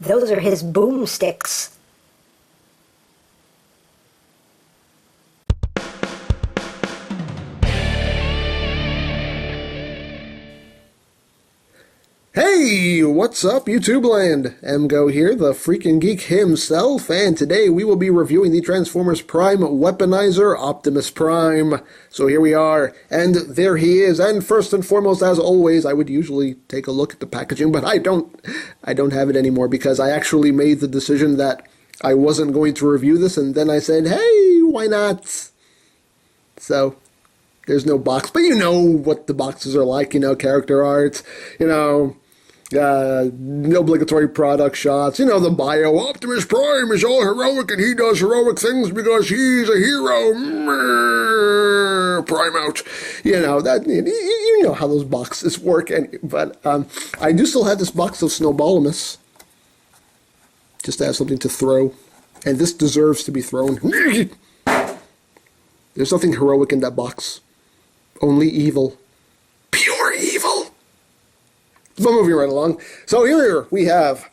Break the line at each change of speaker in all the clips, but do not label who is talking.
Those are his boomsticks.
Hey, what's up, YouTube land? EmGo here, the freaking geek himself, and today we will be reviewing the Transformers Prime Weaponizer Optimus Prime. So here we are, and there he is, and first and foremost, as always, I would usually take a look at the packaging, but I don't have it anymore because I actually made the decision that I wasn't going to review this, and then I said, hey, why not? So there's no box, but you know what the boxes are like, character art, obligatory product shots, the bio. Optimus Prime is all heroic and he does heroic things because he's a hero. Prime out. You know how those boxes work. But I do still have this box of Snowballimus, just to have something to throw. And this deserves to be thrown. There's nothing heroic in that box. Only evil. Pure evil. But moving right along. So here we have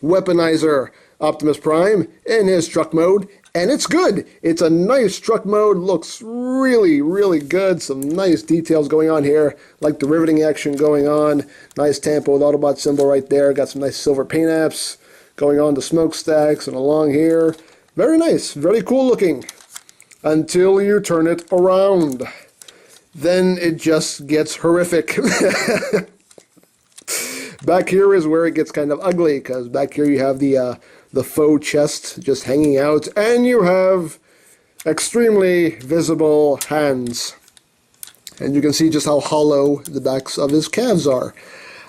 Weaponizer Optimus Prime in his truck mode. And it's good. It's a nice truck mode. Looks really, really good. Some nice details going on here. Like the riveting action going on. Nice tampo with Autobot symbol right there. Got some nice silver paint apps going on the smokestacks and along here. Very nice. Very cool looking. Until you turn it around. Then it just gets horrific. Back here is where it gets kind of ugly, because back here you have the faux chest just hanging out, and you have extremely visible hands. And you can see just how hollow the backs of his calves are.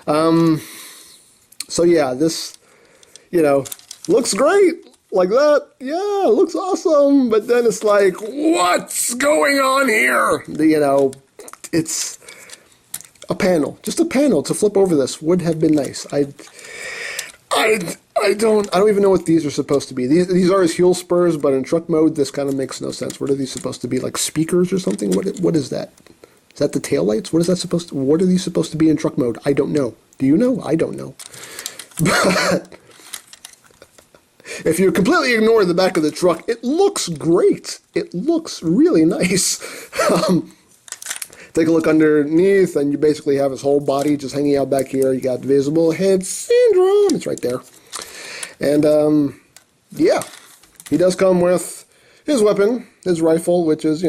So yeah, this, looks great. Like that, yeah, looks awesome, but then it's like, what's going on here? It's a panel, just a panel to flip over this would have been nice. I don't even know what these are supposed to be. These are his heel spurs, but in truck mode, this kind of makes no sense. What are these supposed to be, like speakers or something? What is that? Is that the taillights? What are these supposed to be in truck mode? I don't know. Do you know? I don't know. But if you completely ignore the back of the truck, it looks great. It looks really nice. Take a look underneath, and you basically have his whole body just hanging out back here. You got visible head syndrome. It's right there. And, yeah. He does come with his weapon, his rifle, which is,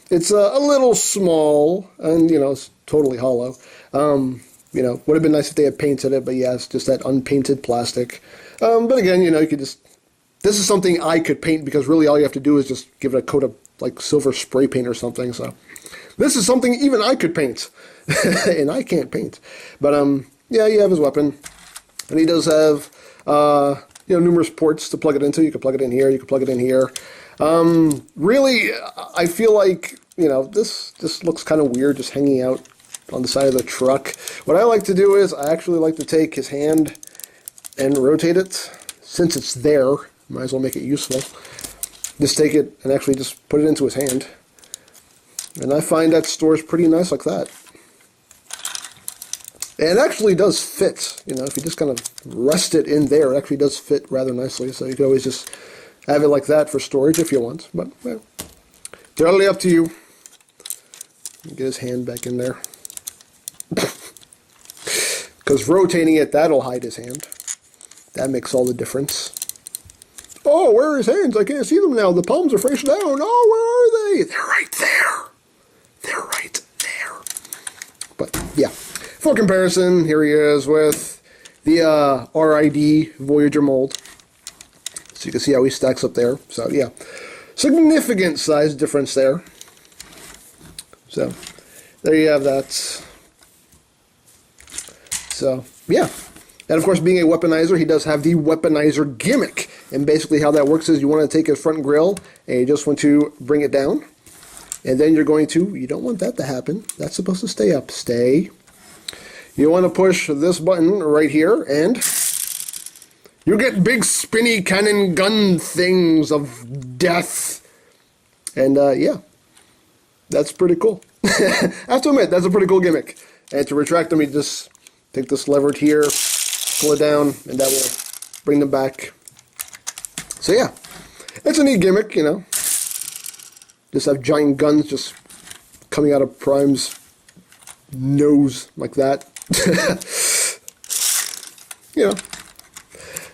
it's a little small, and, it's totally hollow. Would have been nice if they had painted it, but yeah, it's just that unpainted plastic. But again, you could just... This is something I could paint, because really all you have to do is just give it a coat of, like, silver spray paint or something, so... This is something even I could paint, and I can't paint. But, yeah, you have his weapon, and he does have, numerous ports to plug it into. You can plug it in here, you can plug it in here. Really, I feel like, this looks kind of weird just hanging out on the side of the truck. What I like to do is I actually like to take his hand and rotate it. Since it's there, might as well make it useful. Just take it and actually just put it into his hand. And I find that stores pretty nice like that. And it actually does fit. If you just kind of rest it in there, it actually does fit rather nicely. So you can always just have it like that for storage if you want. But, well, totally up to you. Get his hand back in there. Because rotating it, that'll hide his hand. That makes all the difference. Oh, where are his hands? I can't see them now. The palms are face down. Oh, where are they? They're right there. They're right there. But, yeah. For comparison, here he is with the RID Voyager mold. So you can see how he stacks up there. So, yeah. Significant size difference there. So, there you have that. So, yeah. And of course, being a weaponizer, he does have the weaponizer gimmick. And basically how that works is you want to take his front grille and you just want to bring it down. And then you're going to, you don't want that to happen. That's supposed to stay up. Stay. You want to push this button right here and you get big spinny cannon gun things of death. And yeah, that's pretty cool. I have to admit, that's a pretty cool gimmick. And to retract them, you just take this lever here, pull it down, and that will bring them back. So yeah, it's a neat gimmick, you know. Just have giant guns just coming out of Prime's nose like that. You know.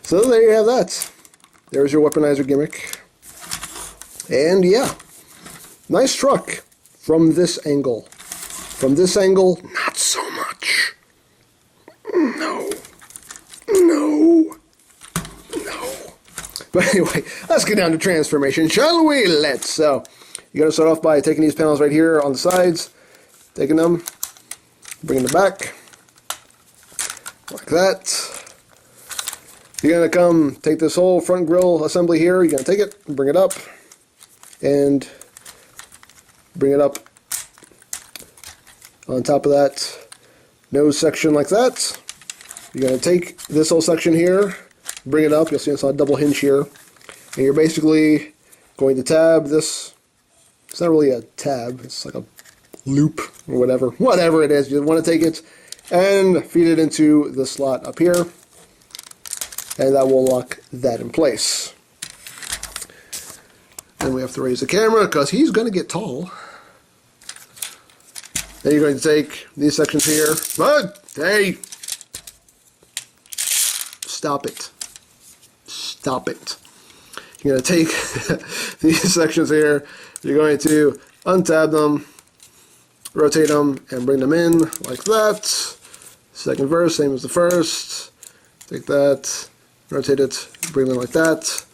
So there you have that. There's your weaponizer gimmick. And yeah, nice truck from this angle. From this angle, not so much. No. But anyway, let's get down to transformation, shall we? Let's. So, you're going to start off by taking these panels right here on the sides, taking them, bringing them back, like that. You're going to come take this whole front grille assembly here, you're going to take it, bring it up, and bring it up on top of that nose section like that. You're going to take this whole section here, bring it up, you'll see it's on a double hinge here, and you're basically going to tab this. It's not really a tab, it's like a loop or whatever it is. You want to take it and feed it into the slot up here, and that will lock that in place. Then we have to raise the camera because he's going to get tall. Then you're going to take these sections here. But hey, stop it. Stop it. You're going to take these sections here. You're going to untab them, rotate them, and bring them in like that. Second verse, same as the first. Take that, rotate it, bring them like that.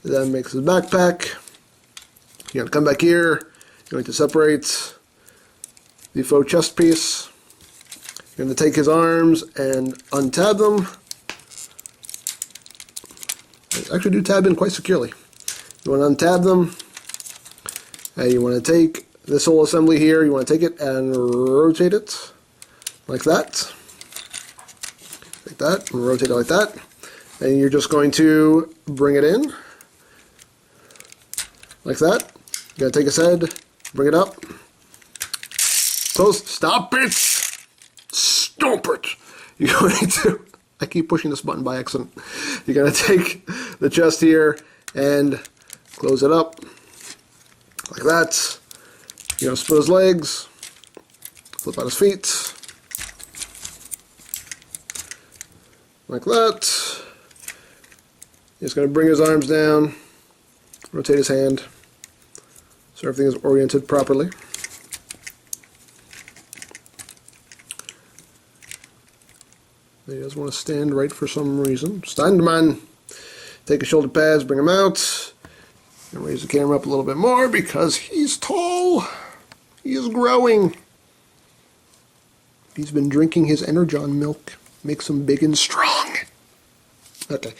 That makes the backpack. You're going to come back here. You're going to separate the faux chest piece. You're going to take his arms and untab them. They actually do tab in quite securely. You want to untab them. And you want to take this whole assembly here. You want to take it and rotate it like that. Like that. And rotate it like that. And you're just going to bring it in like that. You're going to take his head, bring it up. Close. Stop it! Stop it! You're going to, I keep pushing this button by accident. You're going to take the chest here and close it up like that. You're going to split his legs, flip out his feet, like that. He's going to bring his arms down, rotate his hand, so everything is oriented properly. He doesn't want to stand right for some reason. Stand, man. Take his shoulder pads, bring him out. And raise the camera up a little bit more because he's tall. He is growing. He's been drinking his Energon milk. Makes him big and strong. Okay.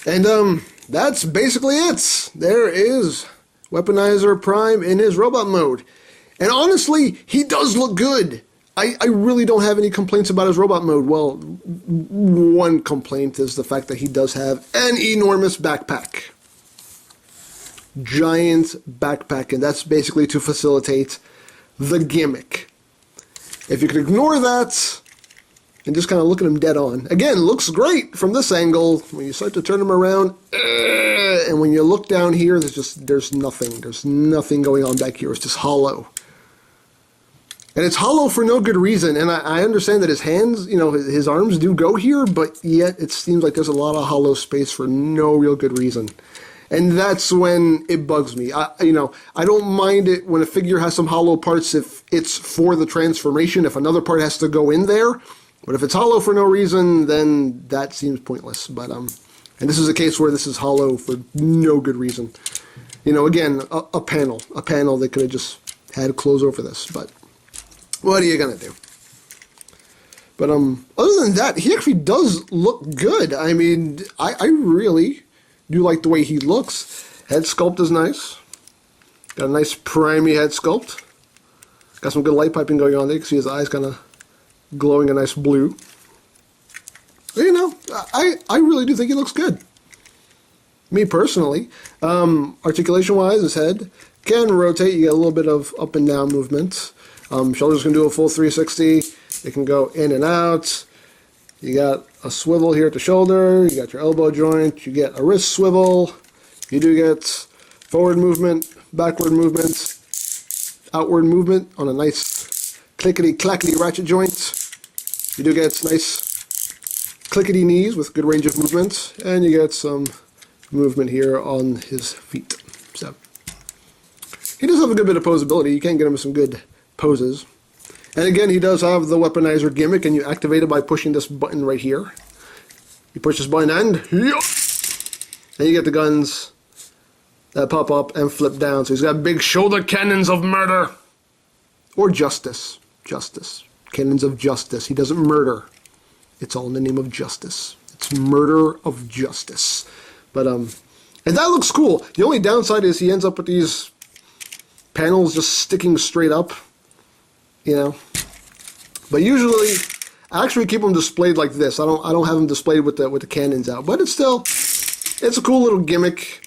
And that's basically it. There is Weaponizer Prime in his robot mode. And honestly, he does look good. I really don't have any complaints about his robot mode. Well, one complaint is the fact that he does have an enormous backpack. Giant backpack, and that's basically to facilitate the gimmick. If you could ignore that and just kind of look at him dead on. Again, looks great from this angle. When you start to turn him around, and when you look down here, there's nothing. There's nothing going on back here. It's just hollow. And it's hollow for no good reason. And I understand that his hands, you know, his arms do go here, but yet it seems like there's a lot of hollow space for no real good reason. And that's when it bugs me. I don't mind it when a figure has some hollow parts if it's for the transformation, if another part has to go in there. But if it's hollow for no reason, then that seems pointless. But and this is a case where this is hollow for no good reason. You know, again, a panel they could have just had clothes over this, but what are you gonna do? But other than that, he actually does look good. I mean, I really do like the way he looks. Head sculpt is nice. Got a nice primey head sculpt. Got some good light piping going on there. You can see his eyes kind of glowing a nice blue. But, you know, I really do think he looks good. Me personally. Articulation-wise, his head can rotate. You get a little bit of up and down movement. Shoulders can do a full 360. They can go in and out. You got a swivel here at the shoulder, you got your elbow joint, you get a wrist swivel, you do get forward movement, backward movement, outward movement on a nice clickety-clackety ratchet joint. You do get nice clickety knees with good range of movement, and you get some movement here on his feet. So he does have a good bit of posability. You can get him some good poses. And again, he does have the weaponizer gimmick, and you activate it by pushing this button right here. You push this button and you get the guns that pop up and flip down. So he's got big shoulder cannons of murder. Or justice. Justice. Cannons of justice. He doesn't murder. It's all in the name of justice. It's murder of justice. But, and that looks cool. The only downside is he ends up with these panels just sticking straight up. You know. But usually, I actually keep them displayed like this. I don't have them displayed with the cannons out. But it's still, it's a cool little gimmick.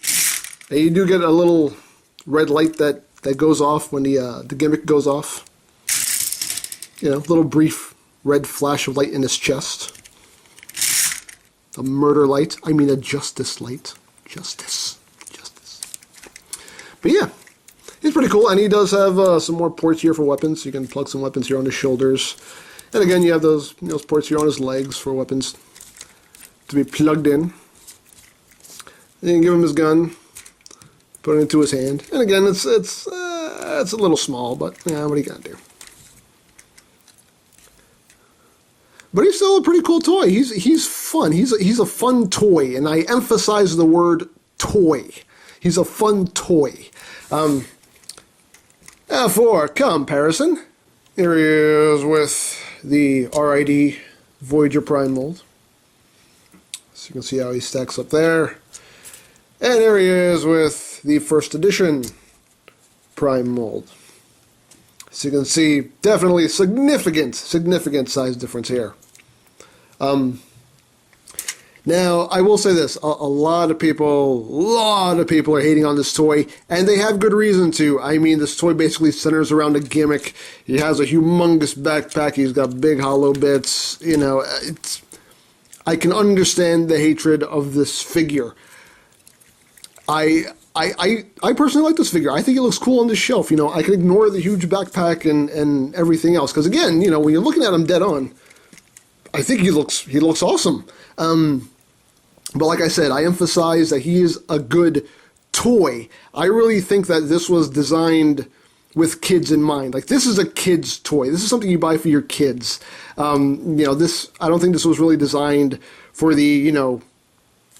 And you do get a little red light that goes off when the gimmick goes off. You know, little brief red flash of light in his chest. A murder light. I mean a justice light. Justice. Justice. But yeah, he's pretty cool. And he does have some more ports here for weapons. You can plug some weapons here on his shoulders. And again, you have those ports here on his legs for weapons to be plugged in. And you can give him his gun. Put it into his hand. And again, it's a little small, but yeah, what are you gonna do? But he's still a pretty cool toy. He's fun. He's a fun toy, and I emphasize the word toy. He's a fun toy. For comparison, here he is with the RID Voyager Prime mold. So you can see how he stacks up there. And here he is with the first edition Prime mold. So you can see definitely significant size difference here. Now, I will say this, a lot of people are hating on this toy, and they have good reason to. I mean, this toy basically centers around a gimmick. He has a humongous backpack, he's got big hollow bits, you know, I can understand the hatred of this figure. I personally like this figure. I think it looks cool on the shelf. You know, I can ignore the huge backpack and everything else, because again, you know, when you're looking at him dead on, I think he looks awesome. But like I said, I emphasize that he is a good toy. I really think that this was designed with kids in mind. Like, this is a kid's toy. This is something you buy for your kids. You know, I don't think this was really designed for the, you know,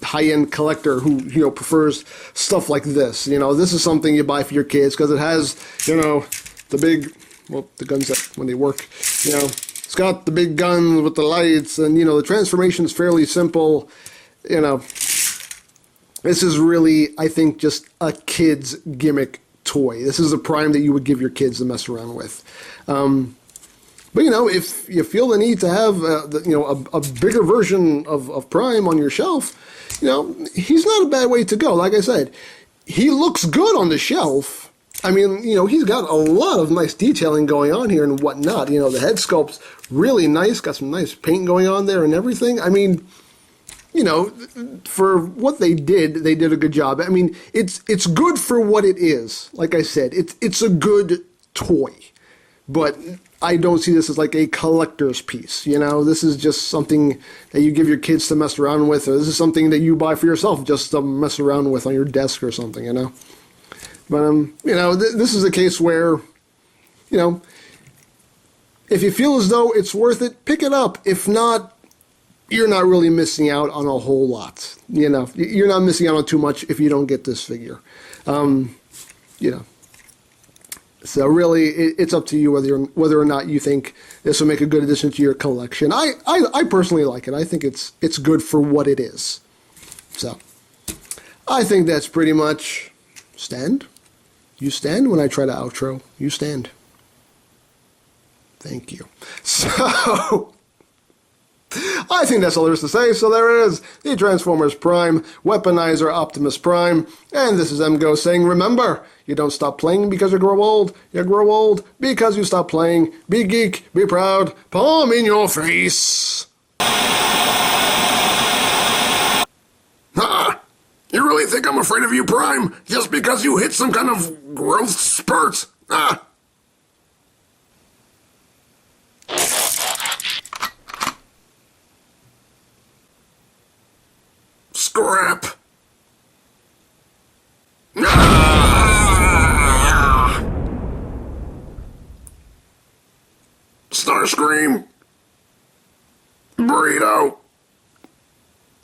high-end collector who, you know, prefers stuff like this. You know, this is something you buy for your kids because it has, you know, the big, well, the guns that when they work, you know, it's got the big guns with the lights, and, you know, the transformation is fairly simple. You know, this is really, I think, just a kid's gimmick toy. This is a Prime that you would give your kids to mess around with. But, you know, if you feel the need to have, you know, a bigger version of Prime on your shelf, you know, he's not a bad way to go. Like I said, he looks good on the shelf. I mean, you know, he's got a lot of nice detailing going on here and whatnot. You know, the head sculpt's really nice, got some nice paint going on there and everything. I mean, you know, for what they did a good job. I mean, it's good for what it is. Like I said, it's a good toy. But I don't see this as like a collector's piece, you know? This is just something that you give your kids to mess around with, or this is something that you buy for yourself just to mess around with on your desk or something, you know? But, you know, this is a case where, you know, if you feel as though it's worth it, pick it up. If not, you're not really missing out on a whole lot, you know? You're not missing out on too much if you don't get this figure, you know? So really, it's up to you whether or not you think this will make a good addition to your collection. I personally like it. I think it's good for what it is. So, I think that's pretty much stand. You stand when I try to outro. You stand. Thank you. So, I think that's all there is to say. So there it is, the Transformers Prime, Weaponizer Optimus Prime, and this is EmGo saying, remember, you don't stop playing because you grow old because you stop playing. Be geek, be proud, palm in your face.
afraid of you, Prime, just because you hit some kind of growth spurt. Ah. Scrap. Ah! Starscream. Burrito.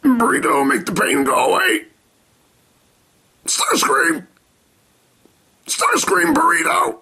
Burrito, make the pain go away. Starscream. Starscream, Burrito.